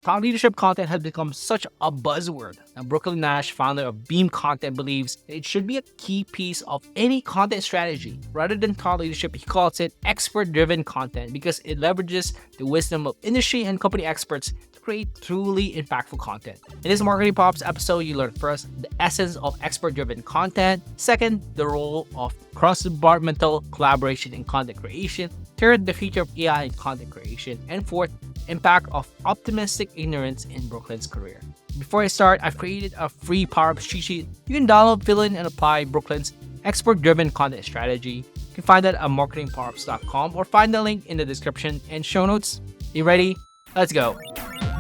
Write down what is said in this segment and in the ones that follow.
Thought leadership content has become such a buzzword. Now, Brooklin Nash, founder of Beam Content, believes it should be a key piece of any content strategy. Rather than thought leadership, he calls it expert-driven content because it leverages the wisdom of industry and company experts to create truly impactful content. In this Marketing Pops episode, you learn first the essence of expert-driven content, second, the role of cross-departmental collaboration in content creation, third, the future of AI in content creation, and fourth, impact of optimistic ignorance in Brooklyn's career. Before I start, I've created a free Powerups cheat sheet. You can download, fill in, and apply Brooklyn's expert-driven content strategy. You can find that at marketingpowerups.com or find the link in the description and show notes. You ready? Let's go.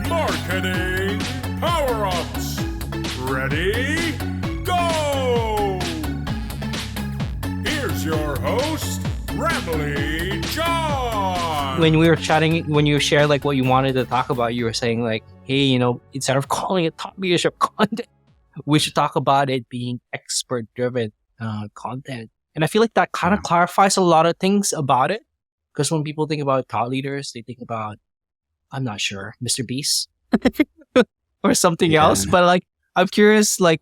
Marketing Power-Ups. Ready? Go! Here's your host, Ramley John. When we were chatting, when you shared like what you wanted to talk about, you were saying like, hey, instead of calling it top leadership content, we should talk about it being expert-driven content. And I feel like that kind of clarifies a lot of things about it. Because when people think about thought leaders, they think about, I'm not sure, Mr. Beast or something else. But like, I'm curious, like,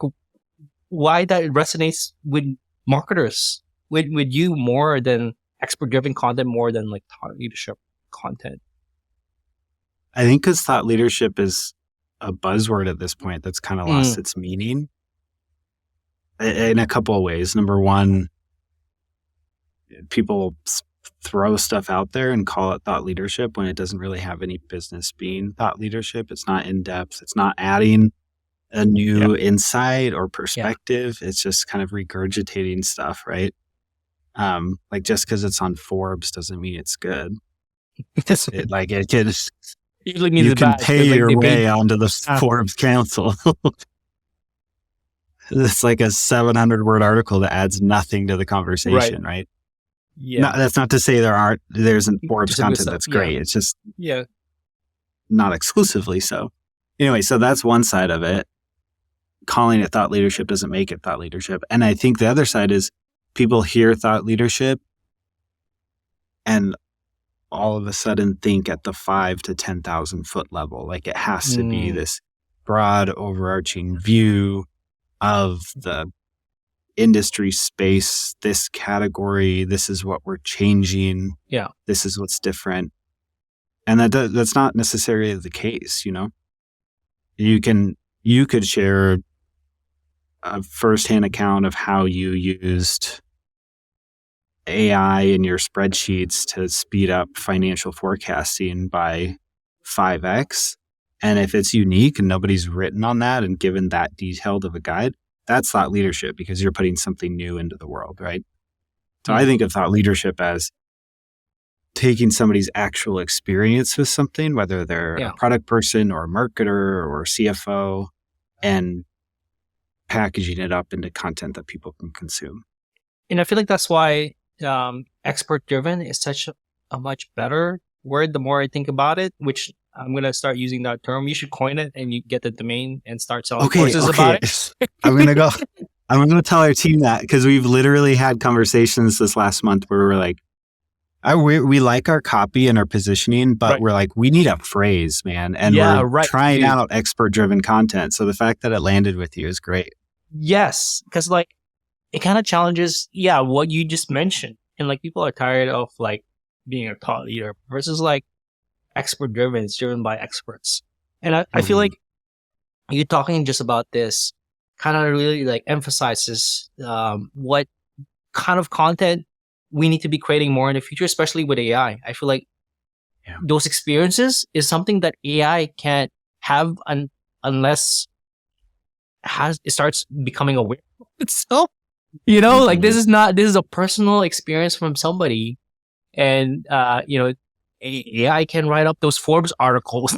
why that resonates with marketers, with you more than expert-driven content, more than like thought leadership content. I think because thought leadership is a buzzword at this point that's kind of lost its meaning in a couple of ways. Number one, people throw stuff out there and call it thought leadership when it doesn't really have any business being thought leadership. It's not in depth. It's not adding a new insight or perspective. It's just kind of regurgitating stuff, right? Like just because it's on Forbes doesn't mean it's good. You can pay your way onto the Forbes Council. It's like a 700-word article that adds nothing to the conversation, right? Yeah. No, that's not to say there isn't Forbes content that's great. It's just not exclusively so. Anyway, so that's one side of it. Calling it thought leadership doesn't make it thought leadership. And I think the other side is people hear thought leadership and all of a sudden think at the 5 to 10,000 foot level. Like it has to be this broad overarching view of the industry space, this category, this is what we're changing. Yeah. This is what's different. And that's not necessarily the case, You could share a firsthand account of how you used AI in your spreadsheets to speed up financial forecasting by 5x. And if it's unique and nobody's written on that and given that detailed of a guide, that's thought leadership because you're putting something new into the world, right? So I think of thought leadership as taking somebody's actual experience with something, whether they're a product person or a marketer or a CFO, and packaging it up into content that people can consume. And I feel like that's why expert-driven is such a much better word the more I think about it, which I'm going to start using that term. You should coin it and you get the domain and start selling courses about it. I'm going to tell our team that because we've literally had conversations this last month where we're like, we like our copy and our positioning, but we're like, we need a phrase, man. And we're trying out expert-driven content. So the fact that it landed with you is great. Yes, because like it kind of challenges, what you just mentioned. And like people are tired of like being a thought leader versus like expert-driven. It's driven by experts. And I feel like you talking just about this kind of really like emphasizes what kind of content we need to be creating more in the future, especially with AI. I feel like those experiences is something that AI can't have unless it starts becoming aware of itself. Like this is a personal experience from somebody. And, AI can write up those Forbes articles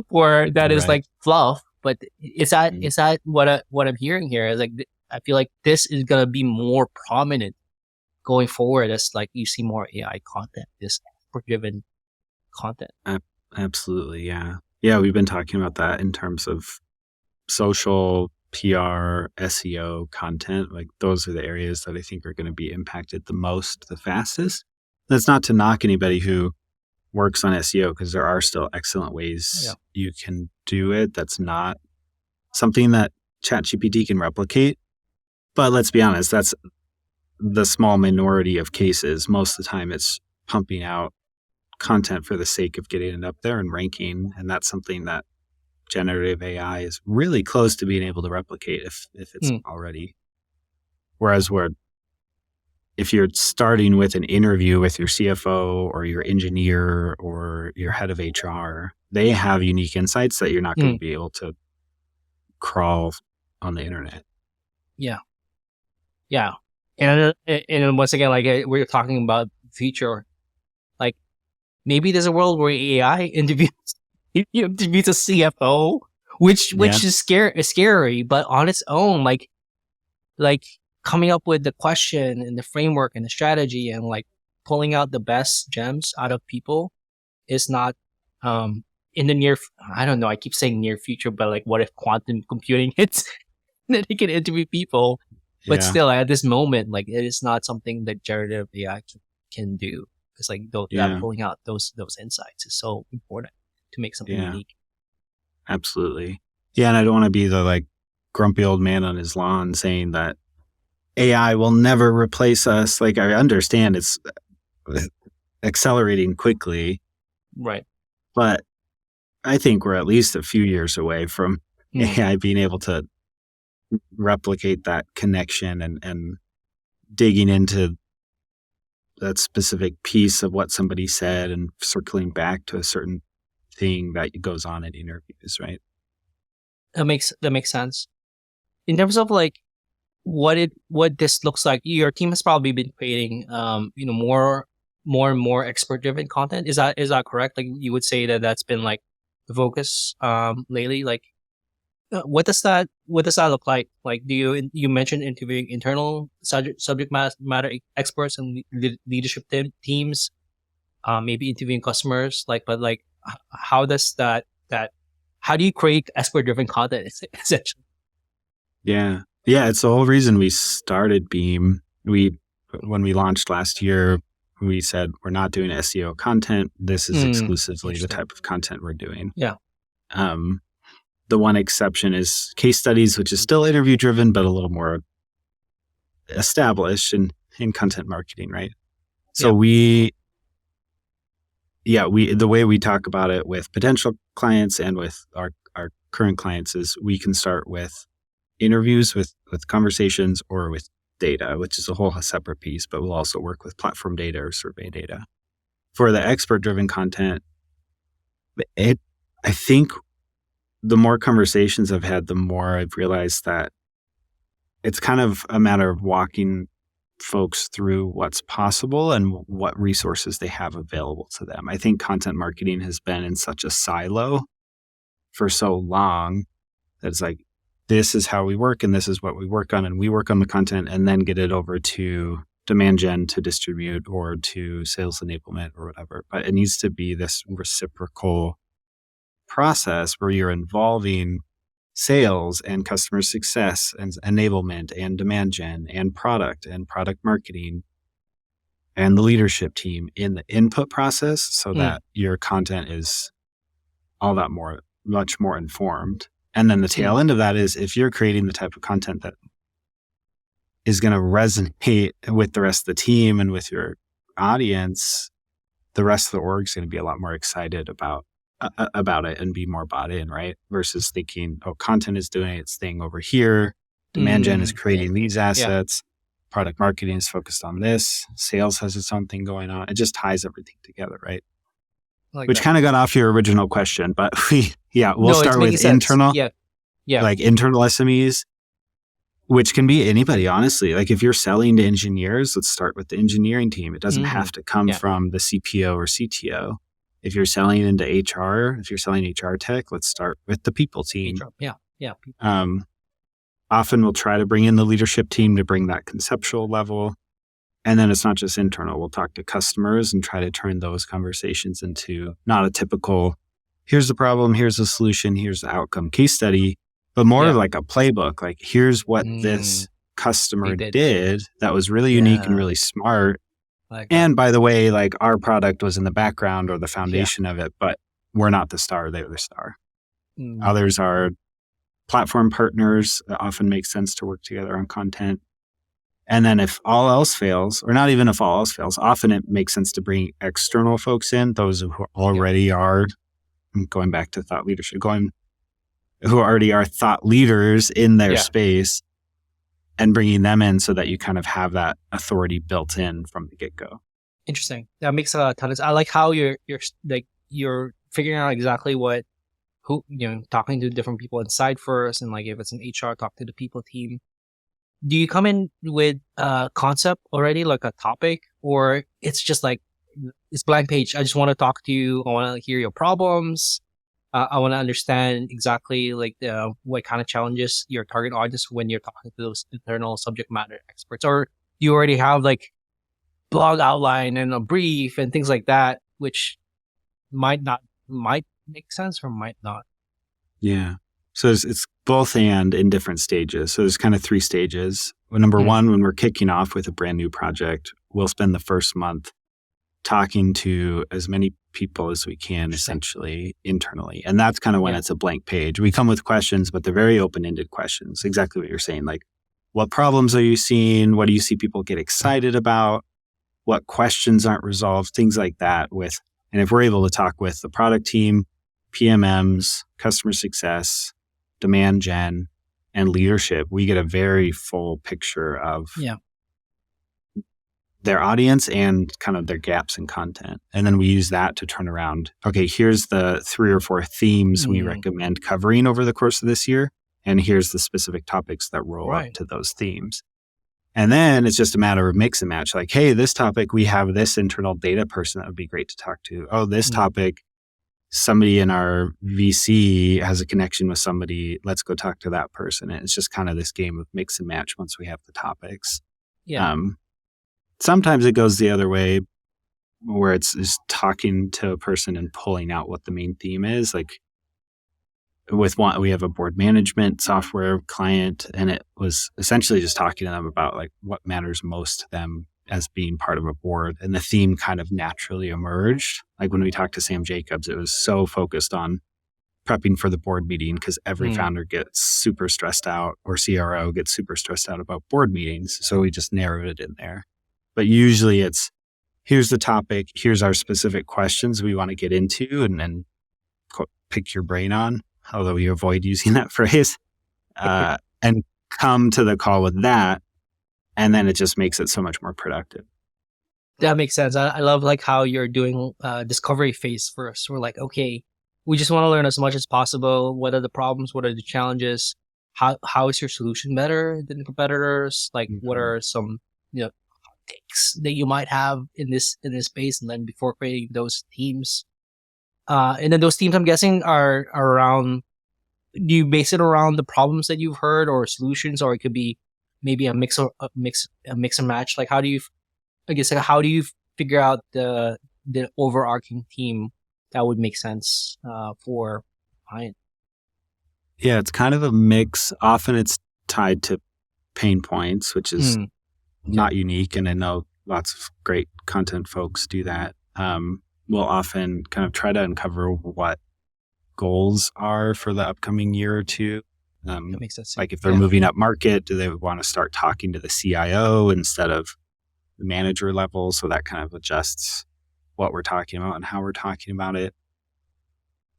for that is like fluff. But is that what I'm hearing here? Is like, I feel like this is going to be more prominent going forward as like you see more AI content, this expert-driven content. Absolutely. Yeah. Yeah. We've been talking about that in terms of social, PR, SEO content. Like those are the areas that I think are going to be impacted the most, the fastest. That's not to knock anybody who works on SEO, because there are still excellent ways you can do it. That's not something that ChatGPT can replicate. But let's be honest, that's the small minority of cases. Most of the time it's pumping out content for the sake of getting it up there and ranking. And that's something that generative AI is really close to being able to replicate if it's already. Whereas if you're starting with an interview with your CFO or your engineer or your head of HR, they have unique insights that you're not going to be able to crawl on the internet. Yeah. Yeah. And once again, like we're talking about future, like maybe there's a world where AI interviews a CFO, which is scary, but on its own, like coming up with the question and the framework and the strategy and like pulling out the best gems out of people is not in the I don't know, I keep saying near future, but like what if quantum computing hits that he can interview people? But still, at this moment, like it is not something that generative AI can do. It's like pulling out those insights is so important to make something unique. Absolutely. Yeah, and I don't want to be the like grumpy old man on his lawn saying that AI will never replace us. Like I understand it's accelerating quickly. Right. But I think we're at least a few years away from AI being able to replicate that connection and digging into that specific piece of what somebody said and circling back to a certain thing that goes on in interviews, right? That makes sense. In terms of like what this looks like, your team has probably been creating more and more expert driven content. Is that correct? Like you would say that that's been like the focus lately? Like what does that look like? Like you mentioned interviewing internal subject matter experts and leadership teams, maybe interviewing customers, but how does that how do you create expert driven content essentially? Yeah, it's the whole reason we started Beam. When we launched last year, we said we're not doing SEO content. This is exclusively the type of content we're doing. Yeah. The one exception is case studies, which is still interview driven, but a little more established in content marketing, right? So the way we talk about it with potential clients and with our current clients is we can start with interviews with conversations or with data, which is a whole separate piece, but we'll also work with platform data or survey data. For the expert driven content, I think the more conversations I've had, the more I've realized that it's kind of a matter of walking folks through what's possible and what resources they have available to them. I think content marketing has been in such a silo for so long that it's like, this is how we work and this is what we work on, and we work on the content and then get it over to demand gen to distribute or to sales enablement or whatever. But it needs to be this reciprocal process where you're involving sales and customer success and enablement and demand gen and product marketing and the leadership team in the input process so that your content is all that much more informed. And then the tail end of that is if you're creating the type of content that is going to resonate with the rest of the team and with your audience, the rest of the org is going to be a lot more excited about it and be more bought in, right? Versus thinking, content is doing its thing over here. Demand gen is creating these assets. Product marketing is focused on this. Sales has its own thing going on. It just ties everything together, right? Which kind of got off your original question, but we'll start with internal, like internal SMEs, which can be anybody, honestly. Like if you're selling to engineers, let's start with the engineering team. It doesn't have to come from the CPO or CTO. If you're selling into HR, if you're selling HR tech, let's start with the people team. People. Often we'll try to bring in the leadership team to bring that conceptual level. And then it's not just internal. We'll talk to customers and try to turn those conversations into not a typical, here's the problem, here's the solution, here's the outcome case study, but more like a playbook. Like, here's what this customer did that was really unique and really smart. Like, And by the way, like our product was in the background or the foundation of it, but we're not the star, they're the star. Others are platform partners. It often makes sense to work together on content. And then if all else fails, or not even if all else fails, often it makes sense to bring external folks in, those who already are, going back to thought leadership, who already are thought leaders in their space, and bringing them in so that you kind of have that authority built in from the get-go. Interesting. That makes a ton of sense. I like how you're figuring out exactly talking to different people inside first, and like if it's an HR, talk to the people team. Do you come in with a concept already, like a topic, or it's just like it's blank page? I just want to talk to you. I want to hear your problems. I want to understand exactly like what kind of challenges your target audience when you're talking to those internal subject matter experts, or you already have like blog outline and a brief and things like that, which might make sense or might not. Yeah. So it's both and in different stages. So there's kind of 3 stages. Well, number one, when we're kicking off with a brand new project, we'll spend the first month talking to as many people as we can, essentially internally. And that's kind of when it's a blank page. We come with questions, but they're very open-ended questions. Exactly what you're saying. Like, what problems are you seeing? What do you see people get excited about? What questions aren't resolved? Things like that. And if we're able to talk with the product team, PMMs, customer success, demand gen, and leadership, we get a very full picture of their audience and kind of their gaps in content. And then we use that to turn around. Okay, here's the 3 or 4 themes we recommend covering over the course of this year. And here's the specific topics that roll up to those themes. And then it's just a matter of mix and match. Like, hey, this topic, we have this internal data person that would be great to talk to. Oh, this topic, somebody in our VC has a connection with somebody. Let's go talk to that person. And it's just kind of this game of mix and match once we have the topics. Sometimes it goes the other way, where it's just talking to a person and pulling out what the main theme is. Like with one, we have a board management software client, and it was essentially just talking to them about like what matters most to them as being part of a board. And the theme kind of naturally emerged. Like when we talked to Sam Jacobs, it was so focused on prepping for the board meeting because every founder gets super stressed out, or CRO gets super stressed out about board meetings. So we just narrowed it in there. But usually it's, here's the topic, here's our specific questions we want to get into and then pick your brain on, although we avoid using that phrase, and come to the call with that. And then it just makes it so much more productive. That makes sense. I love like how you're doing discovery phase first. We're like, okay, we just want to learn as much as possible. What are the problems? What are the challenges? How is your solution better than competitors? Like, what are some takes that you might have in this space? And then before creating those teams, and then those teams, I'm guessing, are around. Do you base it around the problems that you've heard, or solutions, or it could be maybe a mix and match? Like, how do you figure out the overarching theme that would make sense for client? Yeah, it's kind of a mix. Often it's tied to pain points, which is not unique. And I know lots of great content folks do that. We'll often kind of try to uncover what goals are for the upcoming year or two. That makes sense. Like if they're moving up market, do they want to start talking to the CIO instead of the manager level? So that kind of adjusts what we're talking about and how we're talking about it.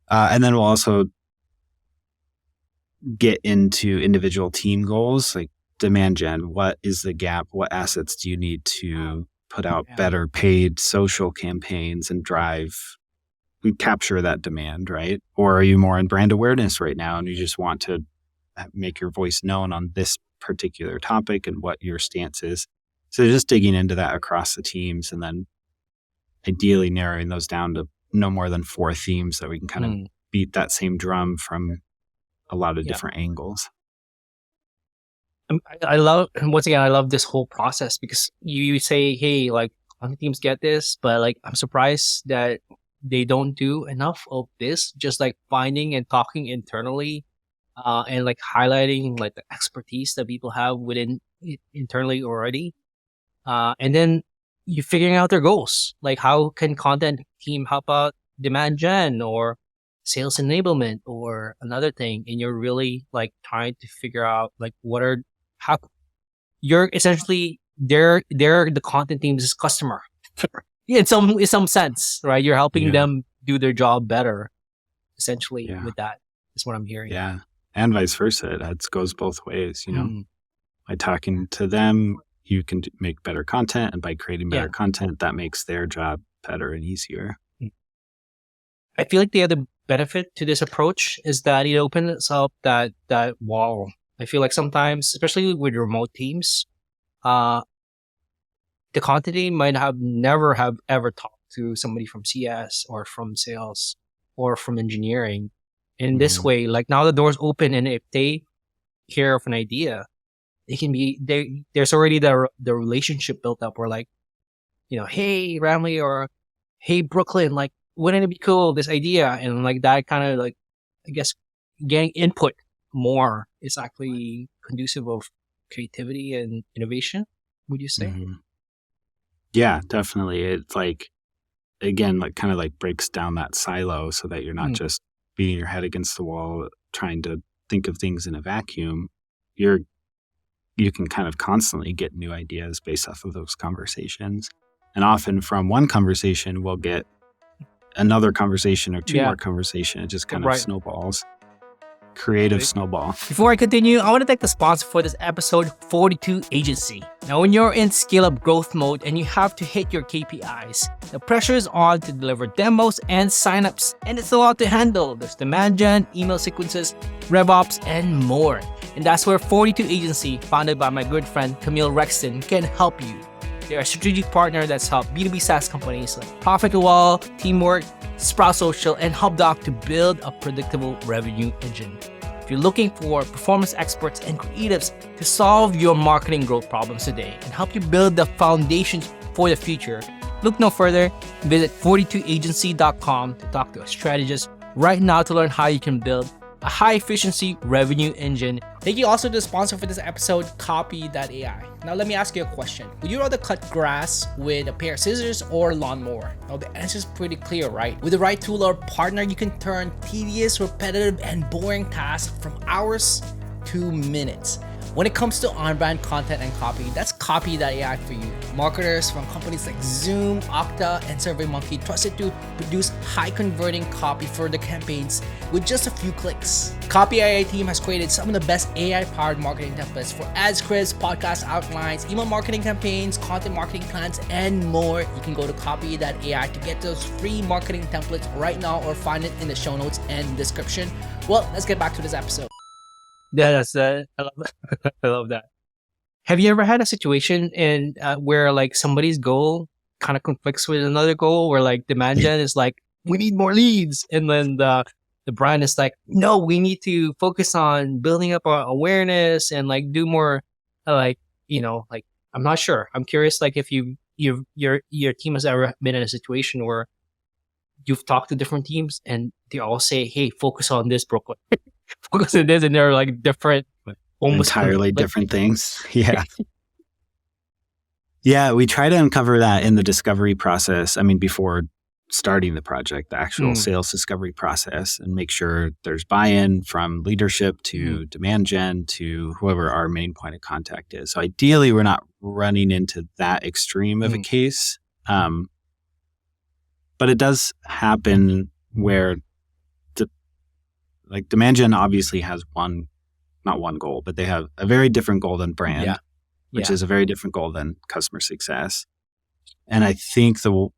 And then we'll also get into individual team goals, like demand gen. What is the gap? What assets do you need to put out better paid social campaigns and capture that demand, right? Or are you more in brand awareness right now and you just want to make your voice known on this particular topic and what your stance is? So just digging into that across the teams, and then ideally narrowing those down to no more than 4 themes that we can kind of beat that same drum from a lot of different angles. I love this whole process, because you say, hey, like, other teams get this, but like, I'm surprised that they don't do enough of this, just like finding and talking internally, and like highlighting like the expertise that people have within internally already. And then you figuring out their goals. Like how can content team help out demand gen or sales enablement or another thing, and you're really like trying to figure out like how you're essentially they're the content team's customer. Yeah, in some sense, right? You're helping Yeah. them do their job better, essentially. Yeah. With that, is what I'm hearing. Yeah. And vice versa. That goes both ways, you know. Mm. By talking to them, you can make better content, and by creating better Yeah. content, that makes their job better and easier. I feel like the other benefit to this approach is that it opens up that wall. I feel like sometimes, especially with remote teams, the content team might never have ever talked to somebody from CS or from sales or from engineering. In this Mhm. way, like now the door's open, and if they hear of an idea, it can be there's already the relationship built up. Where like, hey Ramley, or hey Brooklyn, like wouldn't it be cool this idea? And like that kind of like, I guess, getting input more is actually conducive of creativity and innovation. Would you say? Mhm. Yeah, definitely. It's like, again, like kind of like breaks down that silo so that you're not just beating your head against the wall trying to think of things in a vacuum. You can kind of constantly get new ideas based off of those conversations. And often from one conversation, we'll get another conversation or two Yeah. more conversation. It just kind of Right. snowballs. Creative snowball. Before I continue, I want to thank the sponsor for this episode, 42 Agency. Now, when you're in scale-up growth mode and you have to hit your KPIs, the pressure is on to deliver demos and signups, and it's a lot to handle. There's demand gen, email sequences, RevOps, and more. And that's where 42 Agency, founded by my good friend Camille Rexton, can help you. They're a strategic partner that's helped B2B SaaS companies like Profit to Wall, Teamwork, Sprout Social, and HubDoc to build a predictable revenue engine. If you're looking for performance experts and creatives to solve your marketing growth problems today and help you build the foundations for the future, look no further. Visit 42agency.com to talk to a strategist right now to learn how you can build a high-efficiency revenue engine. Thank you also to the sponsor for this episode, Copy.ai. Now let me ask you a question. Would you rather cut grass with a pair of scissors or lawnmower? Now the answer is pretty clear, right? With the right tool or partner, you can turn tedious, repetitive, and boring tasks from hours to minutes. When it comes to on-brand content and copy, that's Copy.ai for you. Marketers from companies like Zoom, Okta, and SurveyMonkey trust it to produce high-converting copy for their campaigns with just a few clicks. Copy.ai team has created some of the best AI-powered marketing templates for ad scripts, podcast outlines, email marketing campaigns, content marketing plans, and more. You can go to Copy.ai to get those free marketing templates right now, or find it in the show notes and description. Well, let's get back to this episode. Yeah, that's I love that. I love that. Have you ever had a situation in where like somebody's goal kind of conflicts with another goal, where like demand gen is like, we need more leads, and then the brand is like, no, we need to focus on building up our awareness and like do more like, like, I'm not sure. I'm curious, like if your team has ever been in a situation where you've talked to different teams and they all say, hey, focus on this, Brooklyn. Focus on this, and they're like different, almost Entirely different things. Yeah. Yeah, we try to uncover that in the discovery process. I mean, before starting the project, the actual sales discovery process, and make sure there's buy-in from leadership to demand gen to whoever our main point of contact is. So ideally, we're not running into that extreme of a case. But it does happen where like demand gen obviously has not one goal, but they have a very different goal than brand, which is a very different goal than customer success. And I think the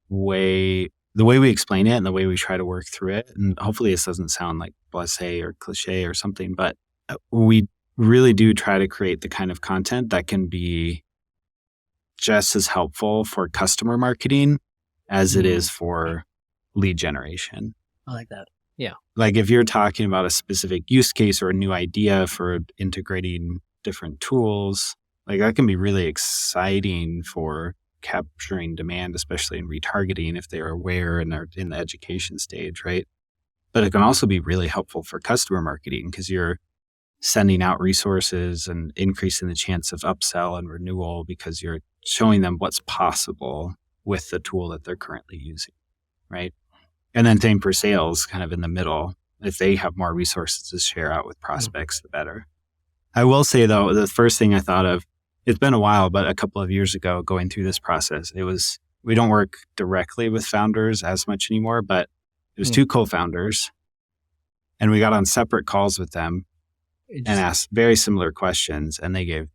way we explain it and the way we try to work through it, and hopefully this doesn't sound like blasé or cliche or something, but we really do try to create the kind of content that can be just as helpful for customer marketing as it is for lead generation. I like that. Yeah. Like if you're talking about a specific use case or a new idea for integrating different tools, like that can be really exciting for capturing demand, especially in retargeting if they're aware and are in the education stage, right? But it can also be really helpful for customer marketing because you're sending out resources and increasing the chance of upsell and renewal because you're showing them what's possible with the tool that they're currently using, right? And then same for sales, kind of in the middle. If they have more resources to share out with prospects, the better. I will say, though, the first thing I thought of, it's been a while, but a couple of years ago, going through this process, we don't work directly with founders as much anymore, but it was 2 co-founders, and we got on separate calls with them and asked very similar questions, and they gave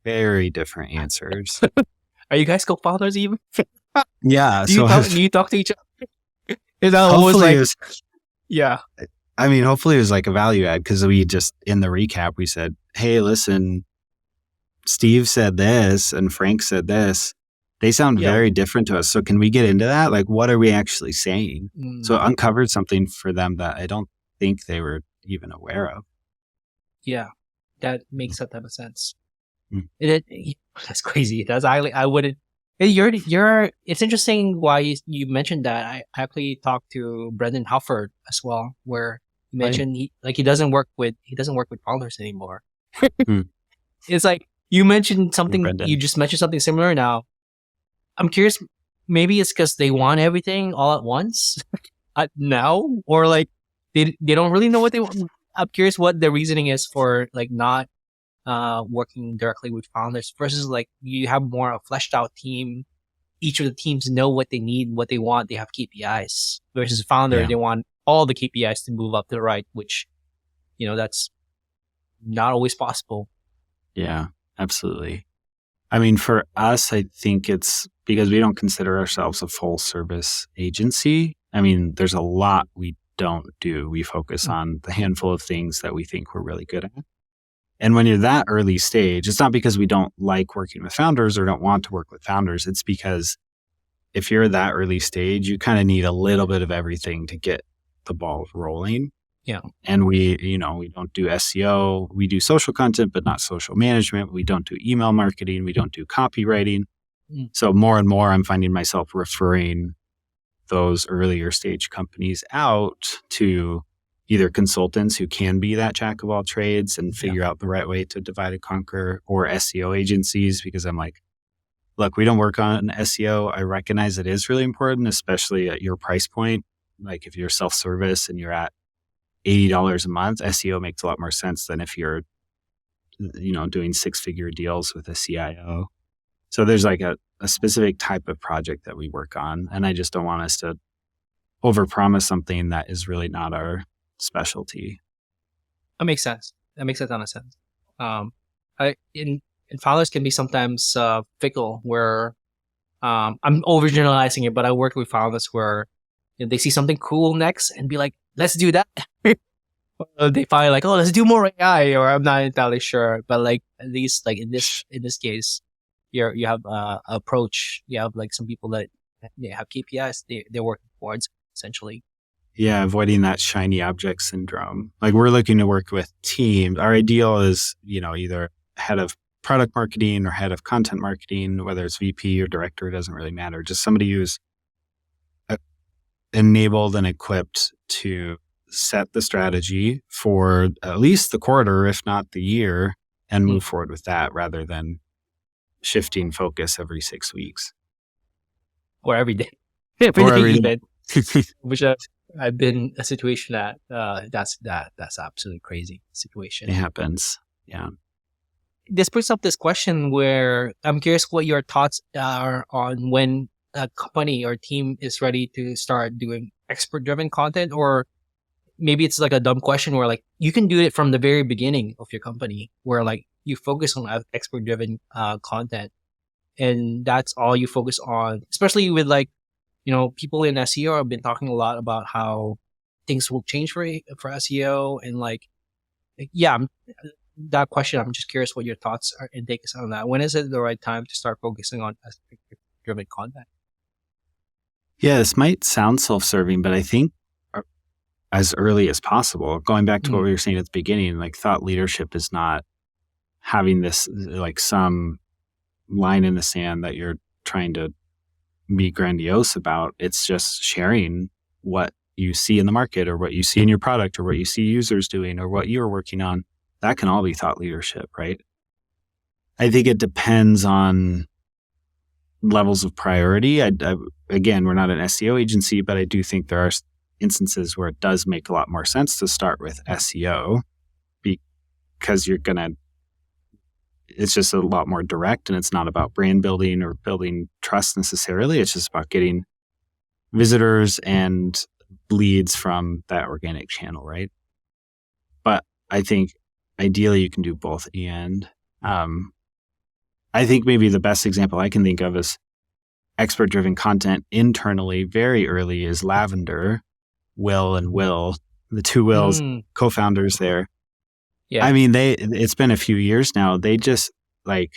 very different answers. Are you guys co-founders even? Yeah. Do you talk to each other? Is that almost hopefully like, yeah. I mean, hopefully it was like a value add because we just, in the recap, we said, hey, listen, Steve said this and Frank said this. They sound very different to us. So can we get into that? Like, what are we actually saying? So it uncovered something for them that I don't think they were even aware of. Yeah, that makes a ton of sense. That's crazy. It does. I wouldn't. It's interesting why you mentioned that. I actually talked to Brendan Hufford as well, where he mentioned he doesn't work with founders anymore. It's like you mentioned something. You just mentioned something similar. Now, I'm curious. Maybe it's because they want everything all at once now, or like they don't really know what they want. I'm curious what the reasoning is for like not working directly with founders versus like you have more a fleshed out team. Each of the teams know what they need, what they want. They have KPIs versus a founder. They want all the KPIs to move up to the right, which, that's not always possible. Yeah, absolutely. I mean, for us, I think it's because we don't consider ourselves a full service agency. I mean, there's a lot we don't do. We focus on the handful of things that we think we're really good at. And when you're that early stage, it's not because we don't like working with founders or don't want to work with founders. It's because if you're that early stage, you kind of need a little bit of everything to get the ball rolling. Yeah. And we don't do SEO. We do social content, but not social management. We don't do email marketing. We don't do copywriting. So more and more, I'm finding myself referring those earlier stage companies out to either consultants who can be that jack of all trades and figure out the right way to divide and conquer, or SEO agencies, because I'm like, look, we don't work on SEO. I recognize it is really important, especially at your price point. Like if you're self-service and you're at $80 a month, SEO makes a lot more sense than if you're, doing 6-figure deals with a CIO. So there's like a specific type of project that we work on. And I just don't want us to overpromise something that is really not our specialty. That makes sense. That makes a ton of sense. And founders can be sometimes fickle where I'm overgeneralizing it, but I work with founders where they see something cool next and be like, let's do that. They find like, oh, let's do more AI, or I'm not entirely sure. But like at least like in this case, you have approach. You have like some people that they have KPIs they're working towards essentially. Yeah, avoiding that shiny object syndrome. Like we're looking to work with teams. Our ideal is, either head of product marketing or head of content marketing, whether it's VP or director, it doesn't really matter. Just somebody who's enabled and equipped to set the strategy for at least the quarter, if not the year, and move forward with that rather than shifting focus every 6 weeks. Or every day. Every day. Which I've been a situation that that's absolutely crazy situation. It happens. Yeah. This brings up this question where I'm curious what your thoughts are on when a company or team is ready to start doing expert-driven content, or maybe it's like a dumb question where like you can do it from the very beginning of your company where like you focus on expert-driven content and that's all you focus on, especially with like, people in SEO have been talking a lot about how things will change for SEO and like, that question, I'm just curious what your thoughts are and take us on that. When is it the right time to start focusing on expert-driven content? Yeah, this might sound self-serving, but I think as early as possible, going back to what we were saying at the beginning, like thought leadership is not having this like some line in the sand that you're trying to be grandiose about. It's just sharing what you see in the market or what you see in your product or what you see users doing or what you're working on that can all be thought leadership, right? I think it depends on levels of priority. Again, we're not an SEO agency, but I do think there are instances where it does make a lot more sense to start with SEO because it's just a lot more direct, and it's not about brand building or building trust necessarily. It's just about getting visitors and leads from that organic channel, right? But I think ideally you can do both. And I think maybe the best example I can think of is expert-driven content internally very early is Lavender, Will and Will, the two Wills, co-founders there. Yeah. I mean, it's been a few years now. They just 90%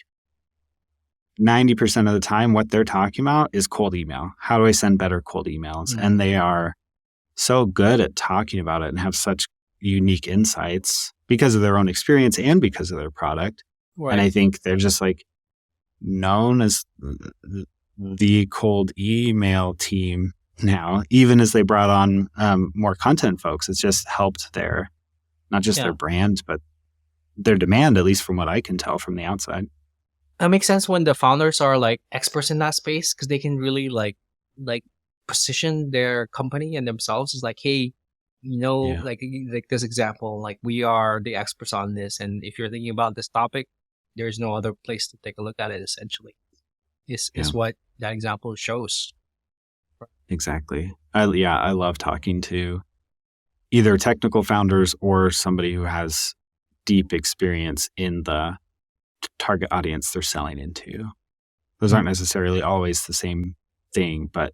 of the time, what they're talking about is cold email. How do I send better cold emails? And they are so good at talking about it and have such unique insights because of their own experience and because of their product. Right. And I think they're just known as the cold email team now, even as they brought on more content folks. It's just helped not just their brand, but their demand, at least from what I can tell from the outside. It makes sense when the founders are experts in that space, because they can really position their company and themselves as hey, like this example, we are the experts on this, and if you're thinking about this topic, there's no other place to take a look at it. Essentially, is what that example shows. Exactly. I love talking to either technical founders or somebody who has deep experience in the target audience they're selling into. Those aren't necessarily always the same thing, but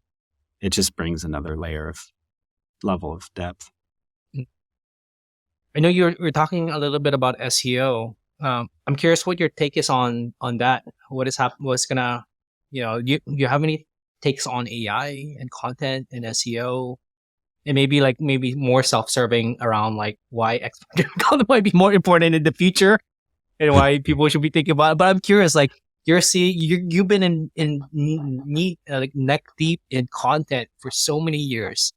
it just brings another level of depth. I know you're talking a little bit about SEO. I'm curious what your take is on that. What's gonna, do you have any takes on AI and content and SEO? And maybe more self-serving around why expert content might be more important in the future and why people should be thinking about it. But I'm curious, you've been in neck deep in content for so many years,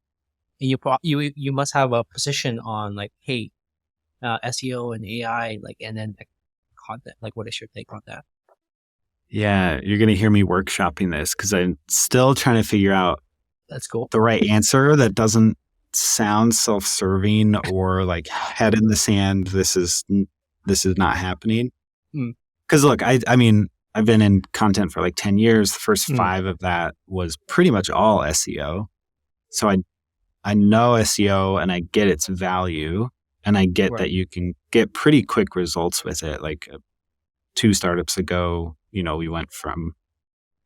and you must have a position on SEO and AI, and then content. What is your take on that? Yeah, you're gonna hear me workshopping this because I'm still trying to figure out That's cool. the right answer that doesn't sound self-serving or head in the sand. This is not happening. Because look, I mean, I've been in content for 10 years. The first 5 of that was pretty much all SEO. So I know SEO and I get its value, and I get that you can get pretty quick results with it. 2 startups ago, we went from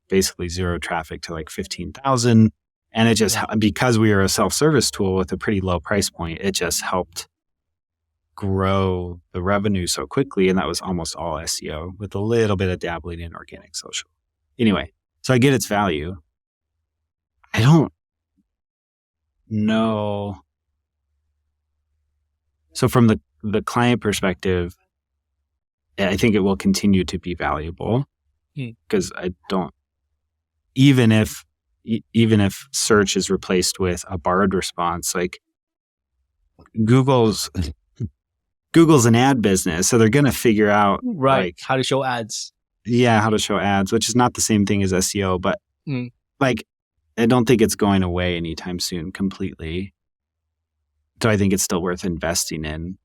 basically 0 traffic to 15,000. And it just, because we are a self-service tool with a pretty low price point, it just helped grow the revenue so quickly. And that was almost all SEO with a little bit of dabbling in organic social. Anyway, so I get its value. I don't know. So from the client perspective, I think it will continue to be valuable because I don't, even if search is replaced with a barred response, Google's an ad business, so they're going to figure out how to show ads. Yeah, how to show ads, which is not the same thing as SEO, but I don't think it's going away anytime soon completely. So I think it's still worth investing in.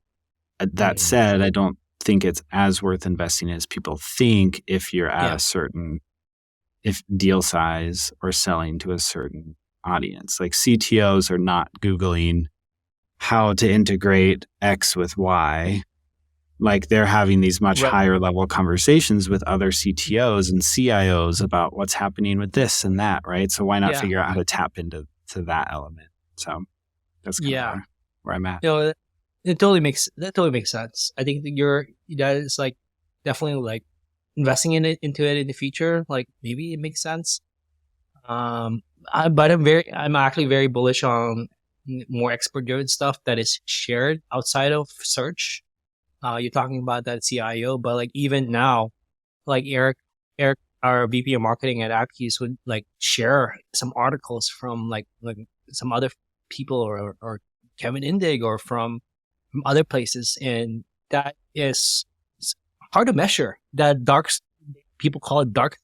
That said, I don't think it's as worth investing as people think if you're at a certain deal size or selling to a certain audience. CTOs are not Googling how to integrate X with Y. They're having these much higher level conversations with other CTOs and CIOs about what's happening with this and that, right? So why not figure out how to tap into that element? So that's kind of where I'm at. That totally makes sense. I think that is definitely investing into it in the future. Maybe it makes sense. But I'm actually very bullish on more expert driven stuff that is shared outside of search. You're talking about that CIO, but even now, Eric, our VP of marketing at AppKeys would share some articles from some other people or Kevin Indig or from other places, and that is hard to measure. People call it dark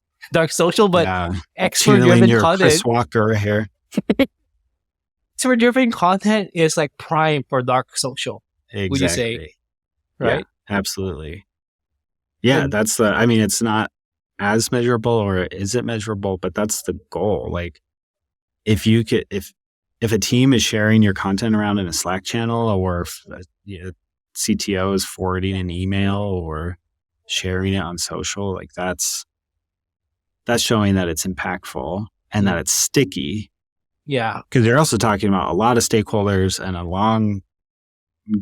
social, but Channeling expert-driven your content. Chris Walker here. Expert-driven content is like prime for dark social. Exactly. Would you say? Right? Yeah, absolutely. Yeah, And- it's not as measurable, or is it measurable? But that's the goal. Like, if a team is sharing your content around in a Slack channel, or if CTO is forwarding an email or sharing it on social, like that's showing that it's impactful and that it's sticky. Yeah. Because you're also talking about a lot of stakeholders and a long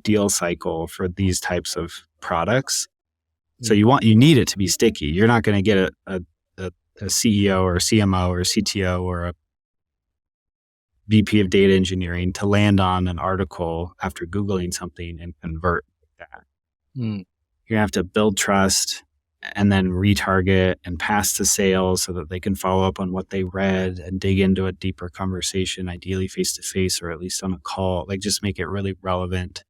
deal cycle for these types of products. So you need it to be sticky. You're not going to get a CEO or a CMO or a CTO or a VP of data engineering to land on an article after Googling something and convert that. You're going to have to build trust and then retarget and pass to sales so that they can follow up on what they read and dig into a deeper conversation, ideally face to face or at least on a call. Like, just make it really relevant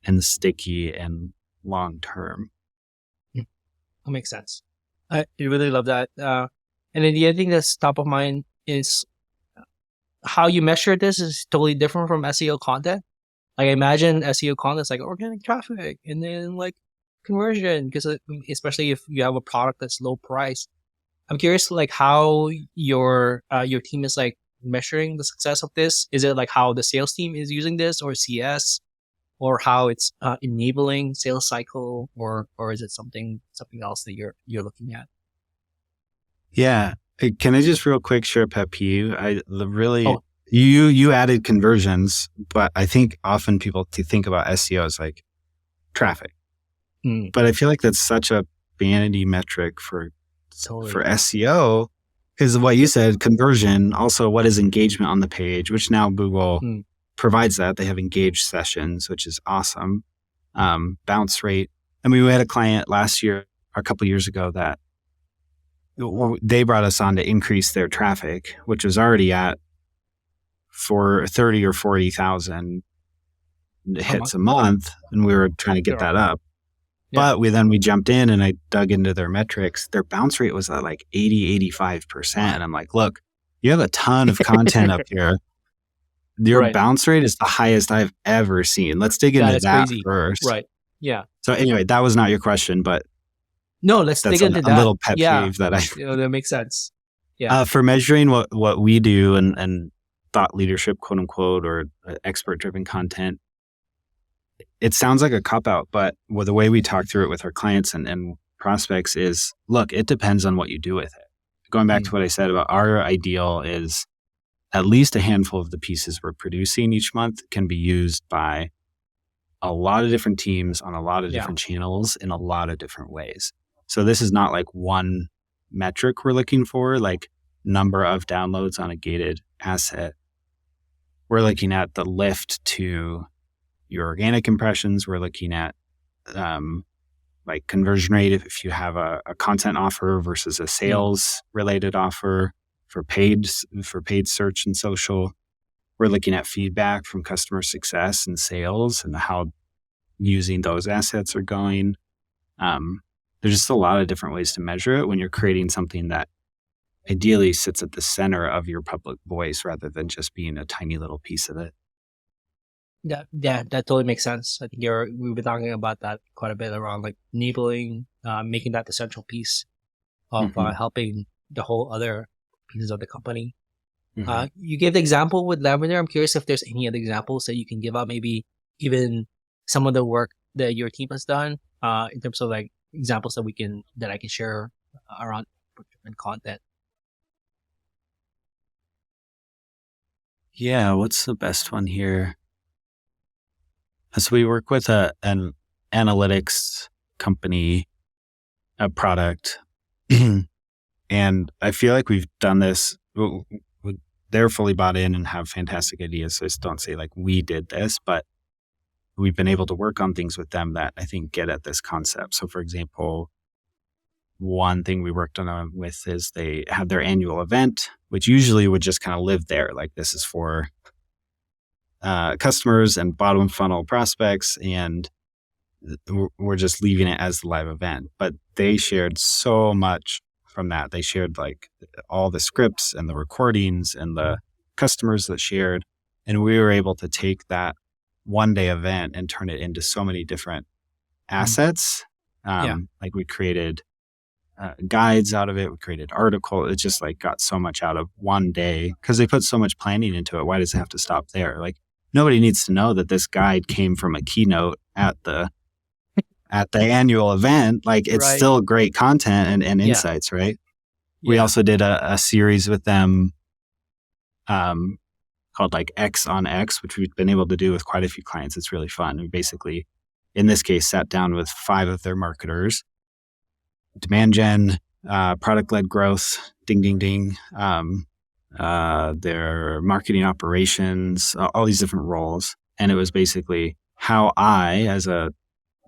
and sticky and long term. That makes sense. I really love that. And then the other thing that's top of mind is how you measure this is totally different from SEO content. Like, I imagine SEO content is like organic traffic and then like conversion, because especially if you have a product that's low price. I'm curious, like, how your team is like measuring the success of this. Is it like how the sales team is using this, or CS, or how it's enabling sales cycle, or is it something else that you're looking at? Yeah. Can I just real quick share a pet peeve? You added conversions, but I think often people think about SEO as like traffic. But I feel like that's such a vanity metric for SEO, because what you said, conversion, also what is engagement on the page, which now Google provides that. They have engaged sessions, which is awesome. Bounce rate. I mean, we had a client last year, or a couple of years ago, that they brought us on to increase their traffic, which was already at for 30 or 40,000 hits a month. And we were trying to get that up. Yeah. But we jumped in and I dug into their metrics. Their bounce rate was at like 85%. And I'm like, look, you have a ton of content up here. Your bounce rate is the highest I've ever seen. Let's dig into that first. Right. Yeah. So anyway, that was not your question, but no, let's dig into that. A little pet peeve that that makes sense. Yeah. For measuring what we do and thought leadership, quote unquote, or expert driven content, it sounds like a cop out, but the way we talk through it with our clients and prospects is, look, it depends on what you do with it. Going back to what I said about our ideal is at least a handful of the pieces we're producing each month can be used by a lot of different teams on a lot of different channels in a lot of different ways. So this is not like one metric we're looking for, like number of downloads on a gated asset. We're looking at the lift to your organic impressions. We're looking at like conversion rate if you have a content offer versus a sales related offer for paid search and social. We're looking at feedback from customer success and sales and how using those assets are going. There's just a lot of different ways to measure it when you're creating something that ideally sits at the center of your public voice rather than just being a tiny little piece of it. That totally makes sense. I think we've been talking about that quite a bit around like enabling, making that the central piece of helping the whole other pieces of the company. You gave the example with Lavender. I'm curious if there's any other examples that you can give out, maybe even some of the work that your team has done in terms of like examples that I can share around different content. Yeah, what's the best one here? So we work with an analytics company, a product, and I feel like we've done this. They're fully bought in and have fantastic ideas. So I just don't say like we did this, but we've been able to work on things with them that I think get at this concept. So for example, one thing we worked on with is they have their annual event, which usually would just kind of live there. Like this is for customers and bottom funnel prospects, and we're just leaving it as the live event. But they shared so much from that. They shared like all the scripts and the recordings and the customers that shared. And we were able to take that 1-day event and turn it into so many different assets. Like we created guides out of it. We created articles. It just like got so much out of one day because they put so much planning into it. Why does it have to stop there? Like nobody needs to know that this guide came from a keynote at the annual event. Like it's still great content and insights, right? We also did a series with them called like X on X, which we've been able to do with quite a few clients. It's really fun. We basically, in this case, sat down with 5 of their marketers, demand gen, product-led growth, ding, ding, ding, their marketing operations, all these different roles. And it was basically how I, as a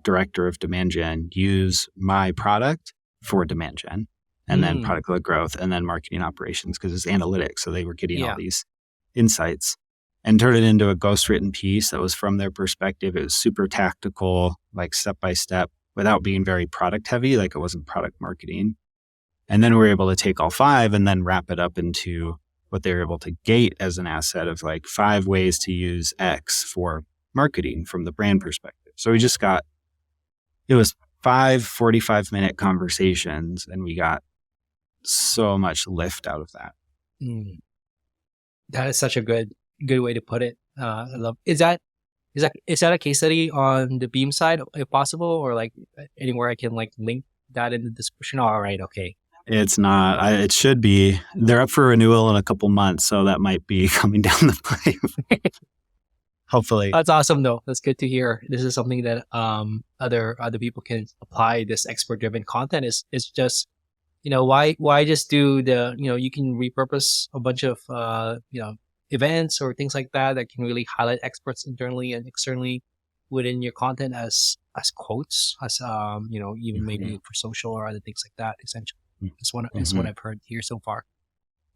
director of demand gen, use my product for demand gen, and then product-led growth, and then marketing operations, because it's analytics. So they were getting all these insights and turned it into a ghostwritten piece that was from their perspective. It was super tactical, like step by step, without being very product heavy, like it wasn't product marketing. And then we were able to take all 5 and then wrap it up into what they were able to gate as an asset of like 5 ways to use X for marketing from the brand perspective. So we just got, it was 5 45-minute conversations, and we got so much lift out of that. That is such a good way to put it. I love. Is that a case study on the Beam side, if possible, or like anywhere I can like link that in the description? All right, okay. It's not. It should be. They're up for renewal in a couple months, so that might be coming down the pipe. Hopefully. That's awesome, though. That's good to hear. This is something that other people can apply. This expert driven content is just, why just do the, you can repurpose a bunch of events or things like that can really highlight experts internally and externally within your content as quotes, as even maybe for social or other things like that. Essentially, is what I've heard here so far.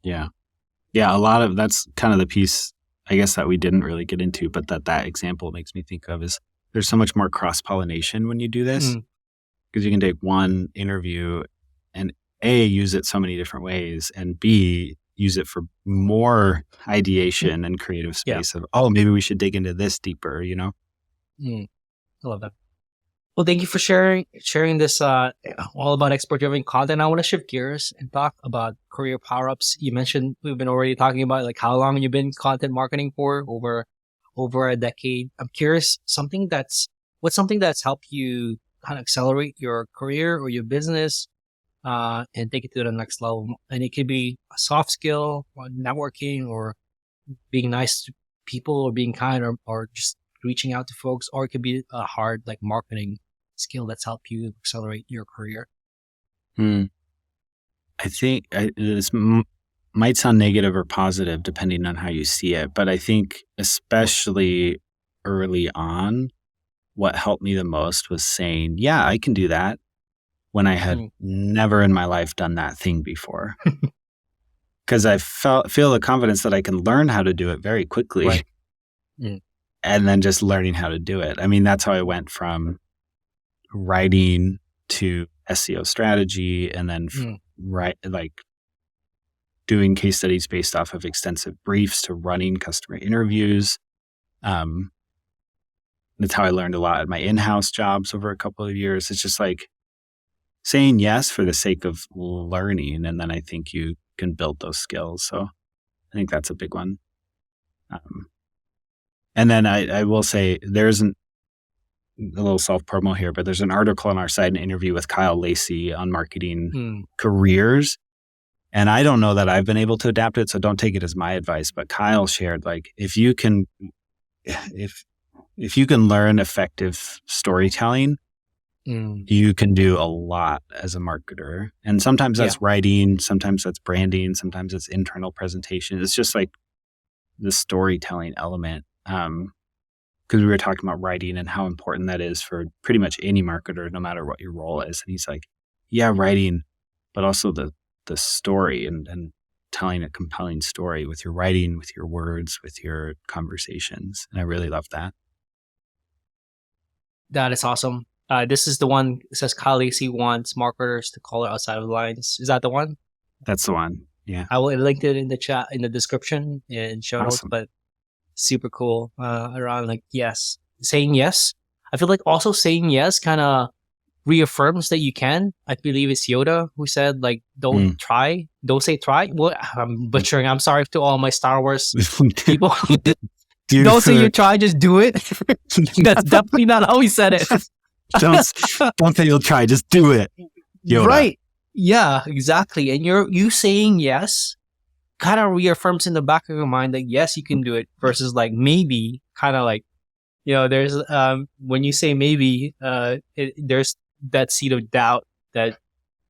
Yeah, a lot of that's kind of the piece, I guess, that we didn't really get into, but that example makes me think of is there's so much more cross-pollination when you do this, because you can take one interview and A, use it so many different ways, and B, use it for more ideation and creative space of, maybe we should dig into this deeper, I love that. Well, thank you for sharing this all about expert-driven content. I want to shift gears and talk about career power-ups. You mentioned we've been already talking about like how long you've been content marketing for, over a decade. I'm curious, what's something that's helped you kind of accelerate your career or your business and take it to the next level? And it could be a soft skill, or networking, or being nice to people, or being kind, or just reaching out to folks, or it could be a hard like marketing skill that's helped you accelerate your career. I think this might sound negative or positive depending on how you see it, but I think especially early on, what helped me the most was saying, yeah, I can do that, when I had never in my life done that thing before. Because I feel the confidence that I can learn how to do it very quickly. Right. And then just learning how to do it. I mean, that's how I went from writing to SEO strategy, and then doing case studies based off of extensive briefs to running customer interviews. That's how I learned a lot at my in-house jobs over a couple of years. It's just like saying yes for the sake of learning, and then I think you can build those skills. So I think that's a big one. And then I will say there's a little self-promo here, but there's an article on our site, an interview with Kyle Lacey on marketing careers. And I don't know that I've been able to adapt it, so don't take it as my advice. But Kyle shared, like, if you can learn effective storytelling, you can do a lot as a marketer. And sometimes that's writing, sometimes that's branding, sometimes it's internal presentation. It's just like the storytelling element. Because we were talking about writing and how important that is for pretty much any marketer, no matter what your role is. And he's like, yeah, writing, but also the story and telling a compelling story with your writing, with your words, with your conversations. And I really love that. That is awesome. This is the one that says Kyle Lacey wants marketers to color outside of the lines. Is that the one? That's the one. Yeah. I will link it in the chat, in the description and show notes, Awesome. but super cool. Around like, yes, saying yes. I feel like also saying yes kind of reaffirms that you can. I believe it's Yoda who said like, don't say try. Well, I'm butchering. I'm sorry to all my Star Wars people. Don't say you try, just do it. That's definitely not how he said it. don't say you'll try, just do it. Yoda. Right. Yeah, exactly. And you saying yes kind of reaffirms in the back of your mind that yes, you can do it versus like maybe, kind of like, there's when you say maybe, there's that seed of doubt that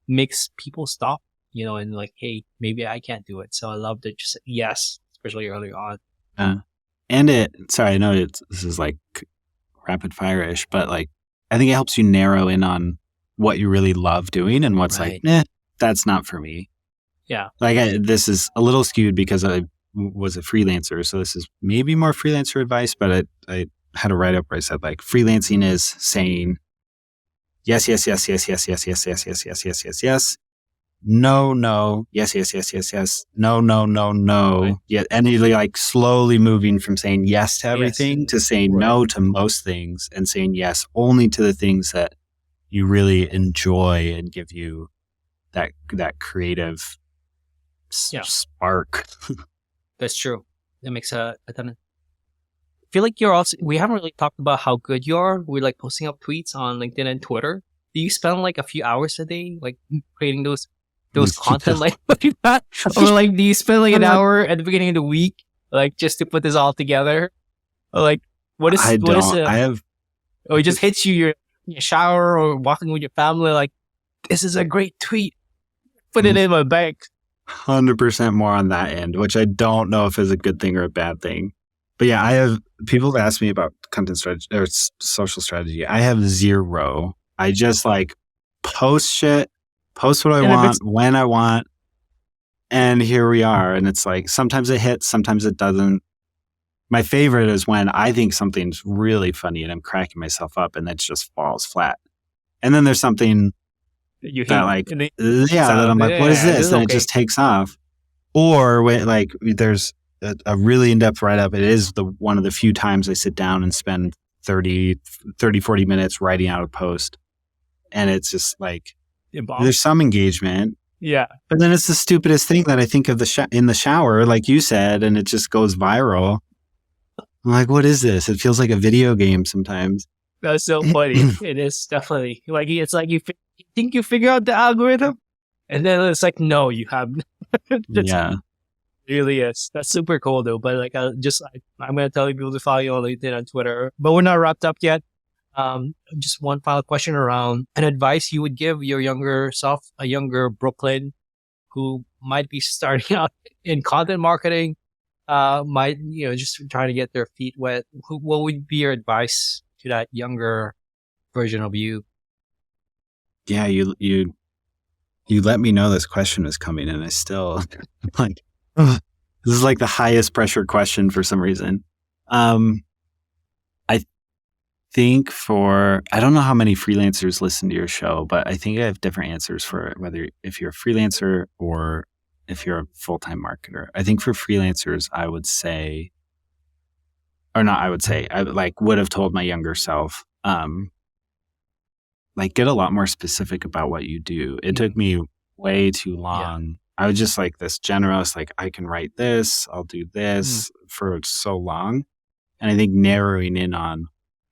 makes people stop, and like, hey, maybe I can't do it. So I love to just yes, especially early on. And sorry, I know this is like rapid fire-ish, but like, I think it helps you narrow in on what you really love doing and what's like, that's not for me. Yeah. Like this is a little skewed because I was a freelancer. So this is maybe more freelancer advice, but I had a write-up where I said like freelancing is saying yes, yes, yes, yes, yes, yes, yes, yes, yes, yes, yes, yes, yes. No, no, yes, yes, yes, yes, yes. No, no, no, no. Right. Yeah, and you're like slowly moving from saying yes to everything to saying no to most things and saying yes only to the things that you really enjoy and give you that creative spark. That's true. That makes a ton of. I feel like we haven't really talked about how good you are. We're like posting up tweets on LinkedIn and Twitter. Do you spend like a few hours a day like creating those content like that? Or like do you spend like an hour at the beginning of the week like just to put this all together? Or like what is it? Or it just hits you your shower or walking with your family like, this is a great tweet. Put it in my bank. 100% more on that end, which I don't know if is a good thing or a bad thing. But yeah, I have people ask me about content strategy or social strategy. I have zero. I just like post what I want, when I want. And here we are. And it's like, sometimes it hits, sometimes it doesn't. My favorite is when I think something's really funny and I'm cracking myself up and that just falls flat. And then there's something that like, that I'm like, what is this? And it just takes off. Or like there's a really in-depth write-up. It is one of the few times I sit down and spend 40 minutes writing out a post. And it's just like, there's some engagement. Yeah. But then it's the stupidest thing that I think of in the shower, like you said, and it just goes viral. I'm like, what is this? It feels like a video game sometimes. That's so funny. It is definitely like, it's like you think you figure out the algorithm and then it's like, no, you haven't. Yeah. It really is. That's super cool though. But like, I'm going to tell people to follow you on LinkedIn and Twitter, but we're not wrapped up yet. Just one final question around an advice you would give your younger self, a younger Brooklyn who might be starting out in content marketing, might, just trying to get their feet wet. What would be your advice to that younger version of you? Yeah, you let me know this question was coming and I still like, this is like the highest pressure question for some reason. I think I don't know how many freelancers listen to your show, but I think I have different answers for it, whether if you're a freelancer or if you're a full-time marketer. I think for freelancers, I would have told my younger self, like get a lot more specific about what you do. It took me way too long. Yeah. I was just like this generous, like I can write this, I'll do this for so long. And I think narrowing in on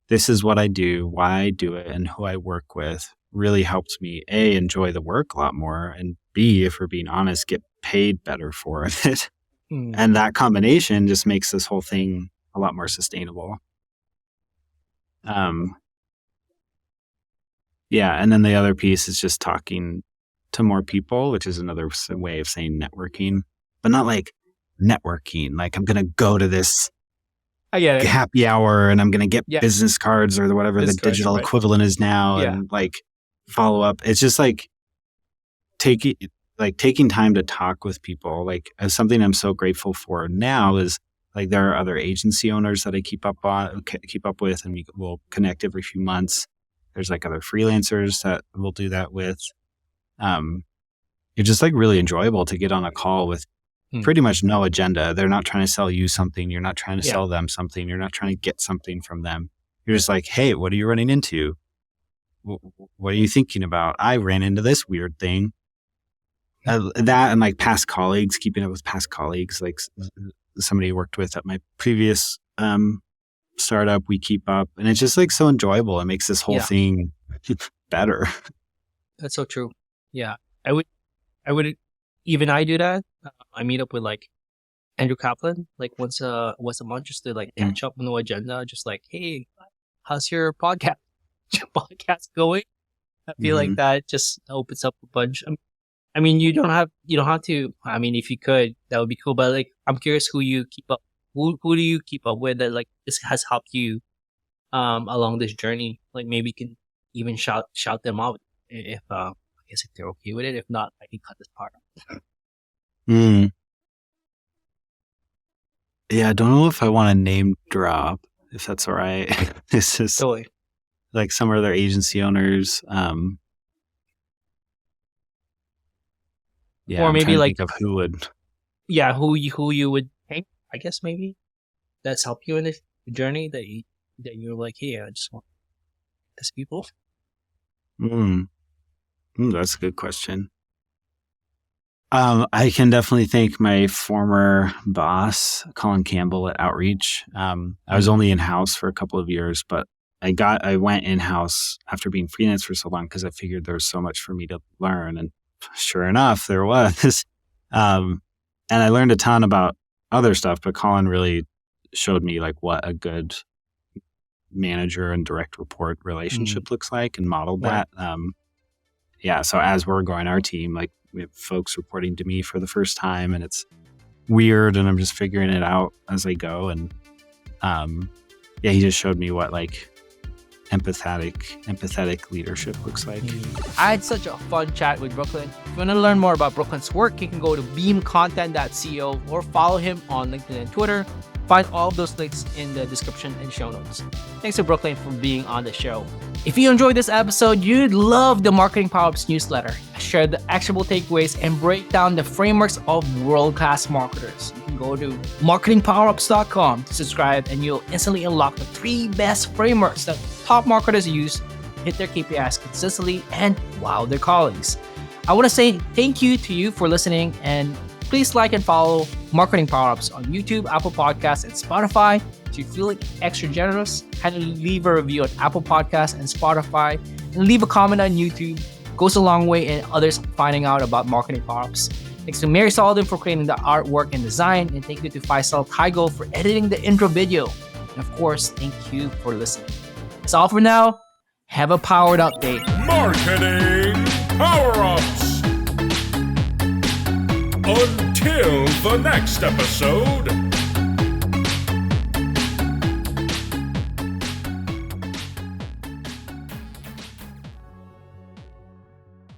this is what I do, why I do it, and who I work with really helped me, A, enjoy the work a lot more, and B, if we're being honest, get paid better for it. And that combination just makes this whole thing a lot more sustainable. Yeah, and then the other piece is just talking to more people, which is another way of saying networking, but not like networking. Like I'm going to go to this happy hour and I'm going to get business cards or whatever the digital equivalent is now and like follow up. It's just like taking time to talk with people. Like as something I'm so grateful for now is like there are other agency owners that I keep up with and we will connect every few months. There's like other freelancers that we'll do that with. It's just like really enjoyable to get on a call with pretty much no agenda. They're not trying to sell you something. You're not trying to sell them something. You're not trying to get something from them. You're just like, hey, what are you running into? What are you thinking about? I ran into this weird thing. That and like past colleagues, keeping up with past colleagues, like somebody I worked with at my previous startup, we keep up, and it's just like so enjoyable. It makes this whole thing better. That's so true. Yeah, I would even I do that. I meet up with like Andrew Kaplan like once a month just to like catch up on the agenda. Just like, hey, how's your podcast going? I feel like that just opens up a bunch. I mean, you don't have to. I mean, if you could, that would be cool. But like, I'm curious who you keep up. Who do you keep up with that like this has helped you along this journey? Like maybe you can even shout them out if I guess if they're okay with it. If not, I can cut this part out. Yeah, I don't know if I want to name drop, if that's all right. It's just totally. Like some other agency owners. Yeah, or maybe like of who would. Yeah, who you would think? I guess maybe that's helped you in this journey that you're like, hey, I just want these people. That's a good question. I can definitely thank my former boss, Colin Campbell at Outreach. I was only in-house for a couple of years, but I went in-house after being freelance for so long because I figured there was so much for me to learn. And sure enough, there was. And I learned a ton about other stuff, but Colin really showed me like what a good manager and direct report relationship looks like and modeled that. So as we're growing our team, like we have folks reporting to me for the first time, and it's weird, and I'm just figuring it out as I go. And he just showed me what like empathetic leadership looks like. I had such a fun chat with Brooklin. If you want to learn more about Brooklyn's work, you can go to beamcontent.co or follow him on LinkedIn and Twitter. Find all of those links in the description and show notes. Thanks to Brooklin for being on the show. If you enjoyed this episode, you'd love the Marketing Powerups newsletter. I share the actionable takeaways and break down the frameworks of world-class marketers. You can go to marketingpowerups.com to subscribe, and you'll instantly unlock the 3 best frameworks that top marketers use to hit their KPIs consistently and wow their colleagues. I want to say thank you to you for listening, and please like and follow Marketing Powerups on YouTube, Apple Podcasts, and Spotify. If you're feeling extra generous, kindly leave a review on Apple Podcasts and Spotify, and leave a comment on YouTube. It goes a long way in others finding out about Marketing Powerups. Thanks to Mary Sullivan for creating the artwork and design, and thank you to Faisal Taigo for editing the intro video. And of course, thank you for listening. That's all for now. Have a powered up day. Marketing Powerups. Until the next episode.